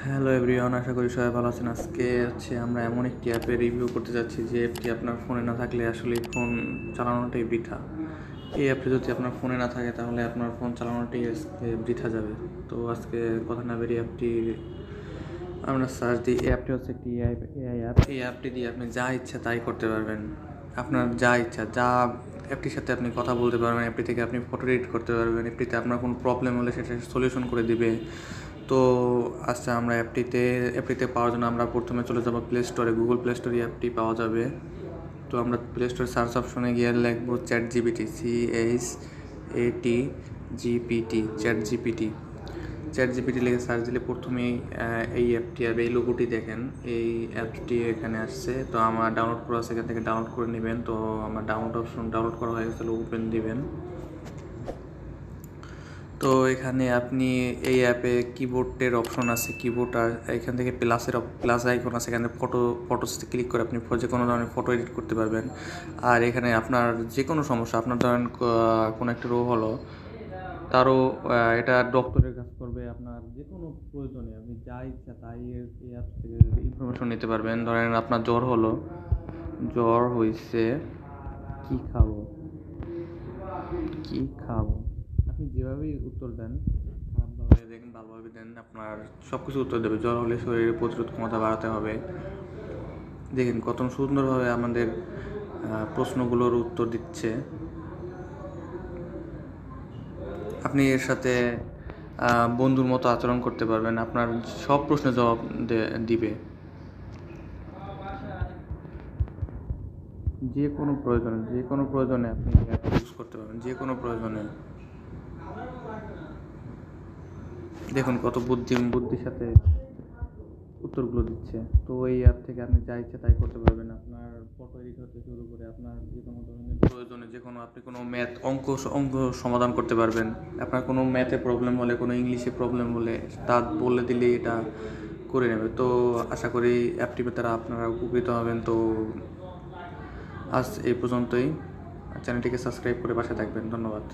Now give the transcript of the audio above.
Hello everyone, আশা করি সবাই ভালো আছেন। আজকে আমরা এমন একটি অ্যাপের রিভিউ করতে যাচ্ছি যে অ্যাপটি আপনার ফোনে না থাকলে আসলে ফোন চালানোটাই বৃথা। এই অ্যাপটি যদি আপনার ফোনে না থাকে তাহলে আপনার ফোন চালানোটাই আজকে বৃথা যাবে। তো আজকে কথা না বেরিয়ে অ্যাপটি আমরা সার্চ দিই। এই অ্যাপটি হচ্ছে একটি এআই অ্যাপ। এই অ্যাপটি দিয়ে আপনি যা ইচ্ছা তাই করতে পারবেন। আপনার যা ইচ্ছা অ্যাপটির সাথে আপনি কথা বলতে পারবেন, অ্যাপটি থেকে আপনি ফটো এডিট করতে পারবেন, অ্যাপটিতে আপনার কোনো প্রবলেম হলে সেটা সলিউশন করে দিবে। তো আচ্ছা, আমরা অ্যাপটিতে পাওয়ার জন্য আমরা প্রথমে চলে যাব প্লে স্টোরে। গুগল প্লে স্টোরে অ্যাপটি পাওয়া যাবে। তো আমরা প্লে স্টোরে সার্চ অপশনে গিয়ে লিখবো chat GPT, CHAT GPT, chat GPT লিখে সার্চ দিলে প্রথমেই এই অ্যাপটি আর এই লোগোটি দেখেন। এই অ্যাপটি এখানে আসছে। তো আমার ডাউনলোড করা আছে, এখান থেকে ডাউনলোড করে নেবেন। তো আমার ডাউনলোড করা হয়ে গেছে, ওপেন দিবেন। তো এখানে আপনি এই অ্যাপে কিবোর্ডের অপশন আছে, কিবোর্ড, আর এখান থেকে প্লাস আইকন আছে, এখানে ফটোসতে ক্লিক করে আপনি যে কোনো ধরনের ফটো এডিট করতে পারবেন। আর এখানে আপনার যে কোনো সমস্যা, আপনার ধরেন কোনো একটা রোগ হলো, তারও এটা ডক্টরের কাজ করবে। আপনার যে কোনো প্রয়োজনে আপনি যা ইচ্ছা তাই এই অ্যাপ থেকে ইনফরমেশন নিতে পারবেন। ধরেন আপনার জ্বর হয়েছে, কি খাবো কি খাবো আপনি যেভাবেই উত্তর দেন, খারাপভাবে দেন ভালোভাবে দেন, আপনার সব কিছু উত্তর দেবে। জ্বর হলে শরীরের প্রতিরোধ ক্ষমতা বাড়াতে হবে। দেখেন কত সুন্দরভাবে আমাদের প্রশ্নগুলোর উত্তর দিচ্ছে। আপনি এর সাথে বন্ধুর মতো আচরণ করতে পারবেন, আপনার সব প্রশ্নের জবাব দিবে। যে কোনো প্রয়োজনে আপনি অ্যাপ ইউজ করতে পারবেন, যে কোনো প্রয়োজনে। দেখুন কত বুদ্ধির সাথে উত্তরগুলো দিচ্ছে। তো এই অ্যাপ থেকে আপনি যা ইচ্ছা তাই করতে পারবেন। আপনার ফটো এডিট হতে শুরু করে আপনার যে কোনো ধরনের প্রয়োজনে আপনি কোনো অঙ্ক সমাধান করতে পারবেন। আপনার কোনো ম্যাথে প্রবলেম হলে, কোনো ইংলিশে প্রবলেম হলে তা বলে দিলেই এটা করে নেবে। তো আশা করি অ্যাপটির দ্বারা আপনারা উপকৃত হবেন। তো আজ এই পর্যন্তই। চ্যানেলটিকে সাবস্ক্রাইব করে পাশে থাকবেন। ধন্যবাদ।